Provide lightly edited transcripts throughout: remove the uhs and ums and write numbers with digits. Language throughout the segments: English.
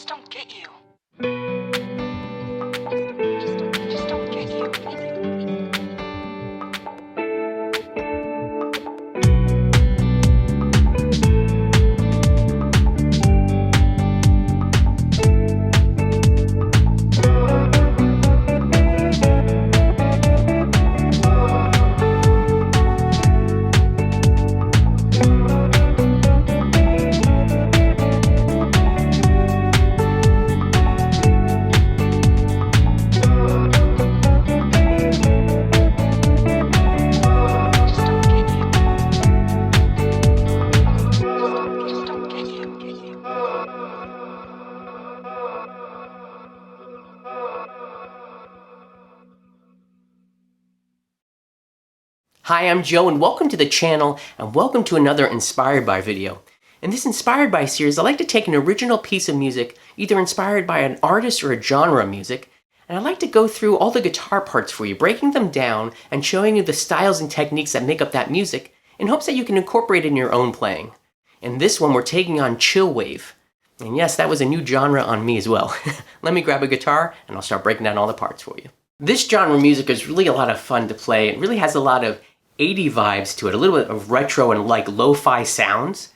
just don't get you. I just don't get you. Hi, I'm Joe and welcome to the channel and welcome to another Inspired By video. In this Inspired By series, I like to take an original piece of music, either inspired by an artist or a genre of music, and I like to go through all the guitar parts for you, breaking them down and showing you the styles and techniques that make up that music in hopes that you can incorporate it in your own playing. In this one, we're taking on Chillwave. And yes, that was a new genre on me as well. Let me grab a guitar and I'll start breaking down all the parts for you. This genre of music is really a lot of fun to play. It really has a lot of 80 vibes to it, a little bit of retro and like lo-fi sounds,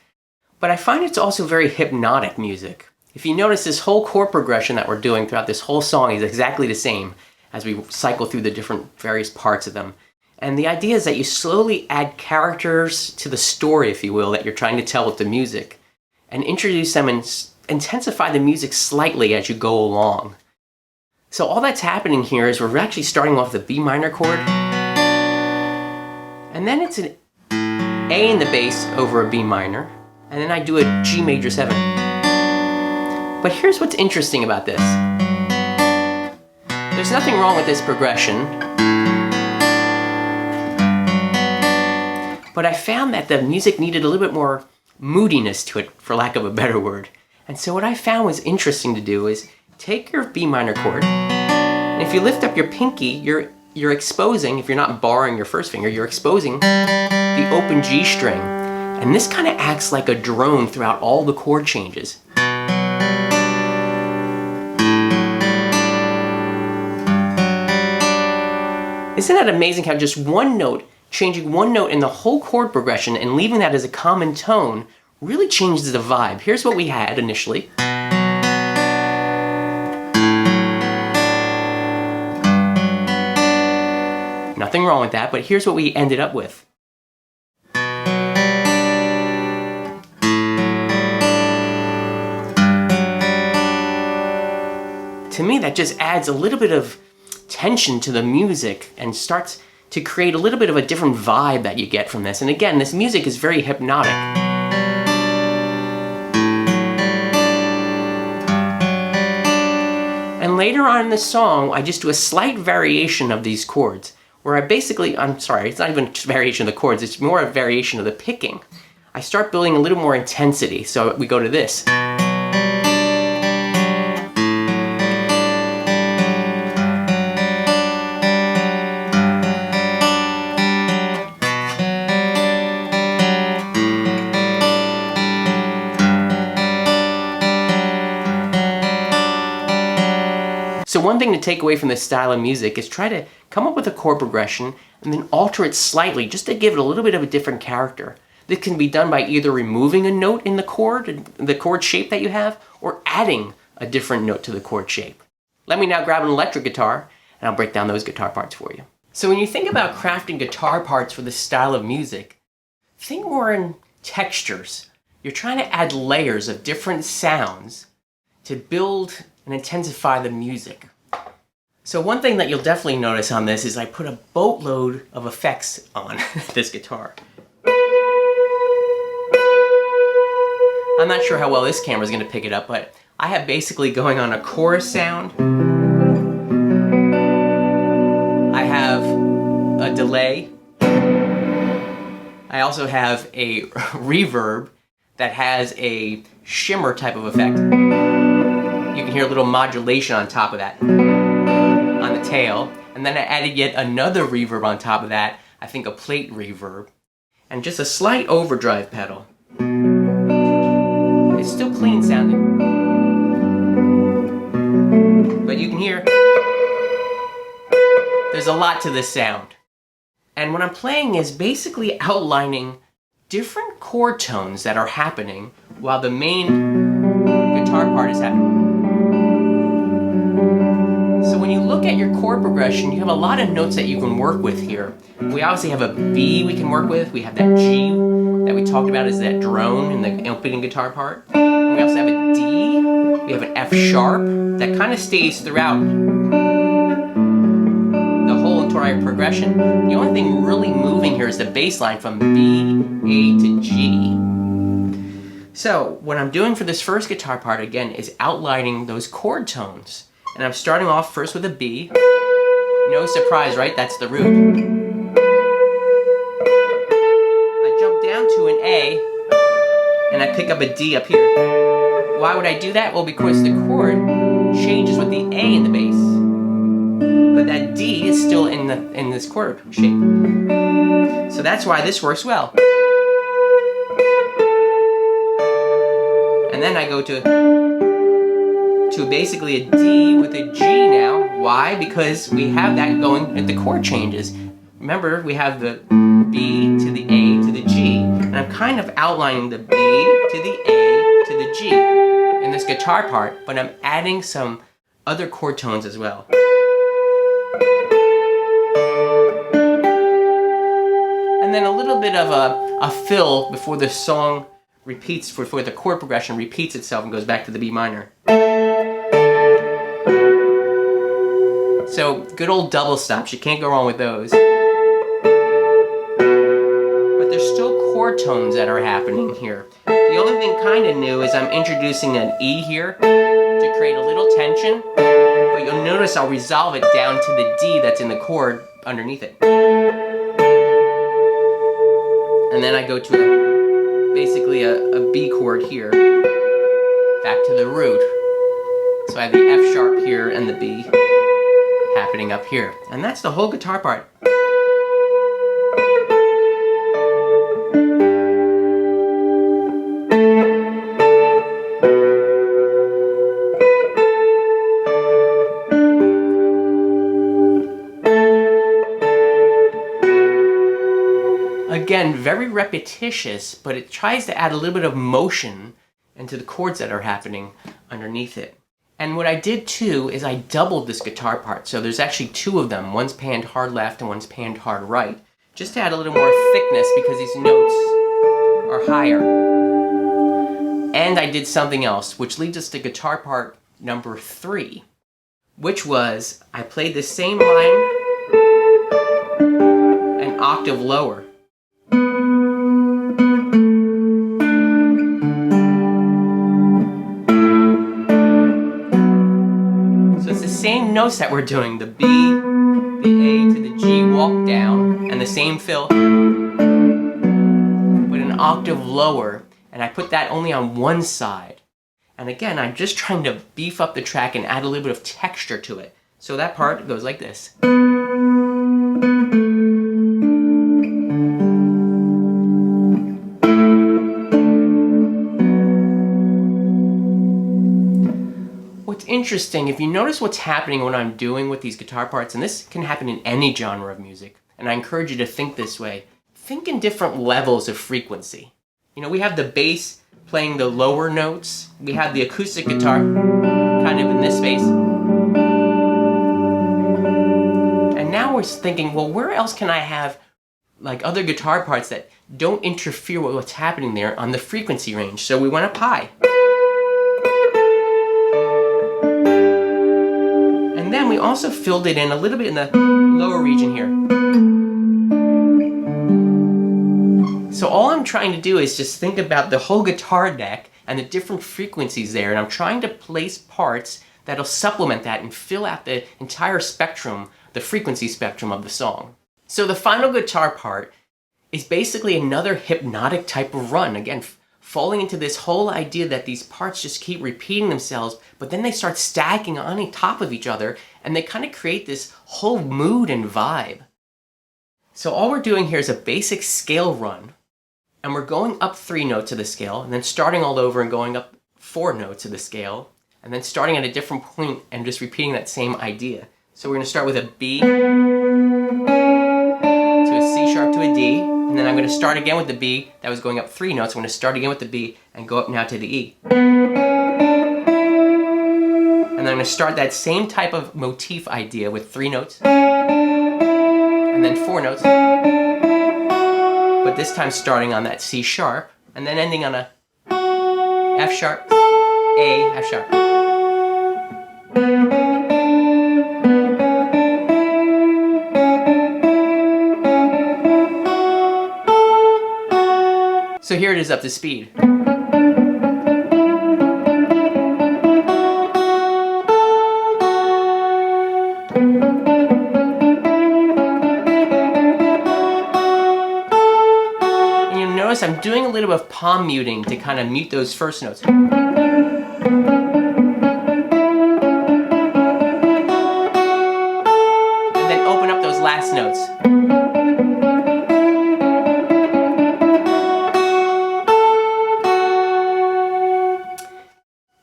but I find it's also very hypnotic music. If you notice, this whole chord progression that we're doing throughout this whole song is exactly the same as we cycle through the different various parts of them. And the idea is that you slowly add characters to the story, if you will, that you're trying to tell with the music, and introduce them and intensify the music slightly as you go along. So all that's happening here is we're actually starting off the B minor chord, and then it's an A in the bass over a B minor, and then I do a G major 7. But here's what's interesting about this. There's nothing wrong with this progression, but I found that the music needed a little bit more moodiness to it, for lack of a better word. And so what I found was interesting to do is take your B minor chord, and if you lift up your pinky, you're exposing, if you're not barring your first finger, you're exposing the open G string. And this kind of acts like a drone throughout all the chord changes. Isn't that amazing how just one note, changing one note in the whole chord progression and leaving that as a common tone really changes the vibe. Here's what we had initially. Nothing wrong with that, but here's what we ended up with. To me, that just adds a little bit of tension to the music and starts to create a little bit of a different vibe that you get from this. And again, this music is very hypnotic. And later on in the song, I just do a slight variation of these chords, where I basically, it's not even just variation of the chords, it's more a variation of the picking. I start building a little more intensity, so we go to this. So one thing to take away from this style of music is try to come up with a chord progression and then alter it slightly just to give it a little bit of a different character. This can be done by either removing a note in the chord shape that you have, or adding a different note to the chord shape. Let me now grab an electric guitar and I'll break down those guitar parts for you. So when you think about crafting guitar parts for this style of music, think more in textures. You're trying to add layers of different sounds to build and intensify the music. So one thing that you'll definitely notice on this is I put a boatload of effects on this guitar. I'm not sure how well this camera is going to pick it up, but I have basically going on a chorus sound. I have a delay. I also have a reverb that has a shimmer type of effect. You can hear a little modulation on top of that, on the tail. And then I added yet another reverb on top of that, I think a plate reverb. And just a slight overdrive pedal. It's still clean sounding. But you can hear there's a lot to this sound. And what I'm playing is basically outlining different chord tones that are happening while the main guitar part is happening. So when you look at your chord progression, you have a lot of notes that you can work with here. We obviously have a B we can work with. We have that G that we talked about as that drone in the opening guitar part. And we also have a D. We have an F sharp that kind of stays throughout the whole entire progression. The only thing really moving here is the bass line from B, A to G. So what I'm doing for this first guitar part again is outlining those chord tones. And I'm starting off first with a B. No surprise, right? That's the root. I jump down to an A, and I pick up a D up here. Why would I do that? Well, because the chord changes with the A in the bass, but that D is still in this chord shape. So that's why this works well. And then I go to basically a D with a G now. Why? Because we have that going at the chord changes. Remember, we have the B to the A to the G, and I'm kind of outlining the B to the A to the G in this guitar part, but I'm adding some other chord tones as well. And then a little bit of a fill before the song repeats, before the chord progression repeats itself and goes back to the B minor. So good old double stops, you can't go wrong with those. But there's still chord tones that are happening here. The only thing kind of new is I'm introducing an E here to create a little tension, but you'll notice I'll resolve it down to the D that's in the chord underneath it. And then I go to basically a B chord here, back to the root. So I have the F sharp here and the B happening up here. And that's the whole guitar part. Again, very repetitious, but it tries to add a little bit of motion into the chords that are happening underneath it. And what I did too is I doubled this guitar part. So there's actually two of them. One's panned hard left and one's panned hard right. Just to add a little more thickness because these notes are higher. And I did something else, which leads us to guitar part number 3, which was I played the same line an octave lower. Same notes that we're doing, the B, the A to the G walk down, and the same fill, but an octave lower, and I put that only on one side. And again, I'm just trying to beef up the track and add a little bit of texture to it. So that part goes like this. Interesting, if you notice what's happening when I'm doing with these guitar parts, and this can happen in any genre of music, and I encourage you to think this way, think in different levels of frequency. You know, we have the bass playing the lower notes, we have the acoustic guitar kind of in this space, and now we're thinking, well, where else can I have like other guitar parts that don't interfere with what's happening there on the frequency range? So we went up high. And then we also filled it in a little bit in the lower region here. So all I'm trying to do is just think about the whole guitar deck and the different frequencies there, and I'm trying to place parts that'll supplement that and fill out the entire spectrum, the frequency spectrum of the song. So the final guitar part is basically another hypnotic type of run. Again, falling into this whole idea that these parts just keep repeating themselves, but then they start stacking on top of each other, and they kind of create this whole mood and vibe. So all we're doing here is a basic scale run, and we're going up 3 notes of the scale, and then starting all over and going up 4 notes of the scale, and then starting at a different point and just repeating that same idea. So we're going to start with a B to a C sharp to a D, and then I'm going to start again with the B that was going up 3 notes. I'm going to start again with the B and go up now to the E. And then I'm going to start that same type of motif idea with 3 notes, and then 4 notes, but this time starting on that C sharp, and then ending on a F sharp, A, F sharp. So here it is up to speed. Notice I'm doing a little bit of palm muting to kind of mute those first notes. And then open up those last notes.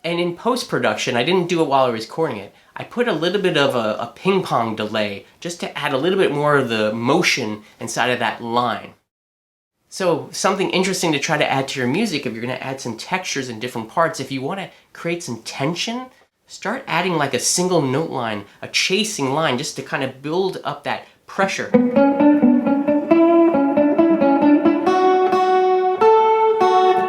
And in post-production, I didn't do it while I was recording it. I put a little bit of a ping pong delay just to add a little bit more of the motion inside of that line. So something interesting to try to add to your music, if you're going to add some textures in different parts, if you want to create some tension, start adding like a single note line, a chasing line, just to kind of build up that pressure. And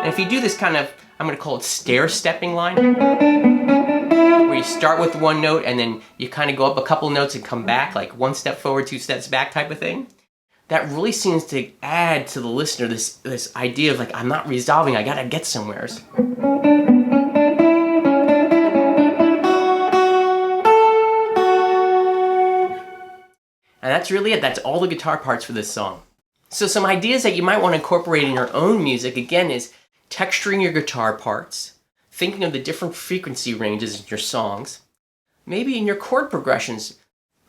if you do this kind of, I'm going to call it stair-stepping line, where you start with one note and then you kind of go up a couple notes and come back, like 1 step forward, 2 steps back type of thing. That really seems to add to the listener this idea of like, I'm not resolving, I gotta get somewhere. And that's really it. That's all the guitar parts for this song. So some ideas that you might want to incorporate in your own music, again, is texturing your guitar parts, thinking of the different frequency ranges in your songs, maybe in your chord progressions,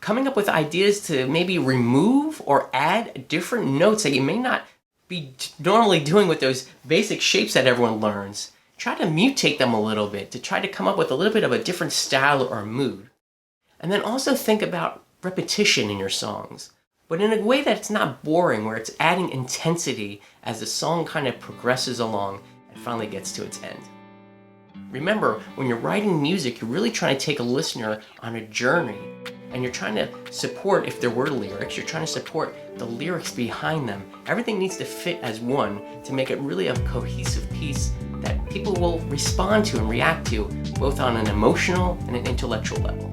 coming up with ideas to maybe remove or add different notes that you may not be normally doing with those basic shapes that everyone learns. Try to mutate them a little bit to try to come up with a little bit of a different style or mood. And then also think about repetition in your songs, but in a way that it's not boring, where it's adding intensity as the song kind of progresses along and finally gets to its end. Remember, when you're writing music, you're really trying to take a listener on a journey, and you're trying to support, if there were lyrics, you're trying to support the lyrics behind them. Everything needs to fit as one to make it really a cohesive piece that people will respond to and react to, both on an emotional and an intellectual level.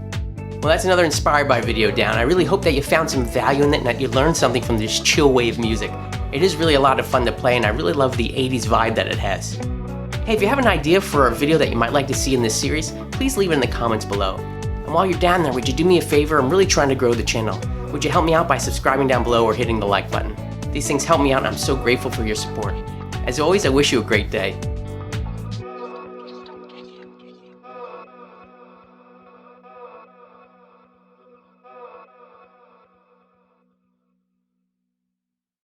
Well, that's another Inspired by video down. I really hope that you found some value in it and that you learned something from this Chillwave music. It is really a lot of fun to play, and I really love the 80s vibe that it has. Hey, if you have an idea for a video that you might like to see in this series, please leave it in the comments below. And while you're down there, would you do me a favor? I'm really trying to grow the channel. Would you help me out by subscribing down below or hitting the like button? These things help me out, and I'm so grateful for your support. As always, I wish you a great day.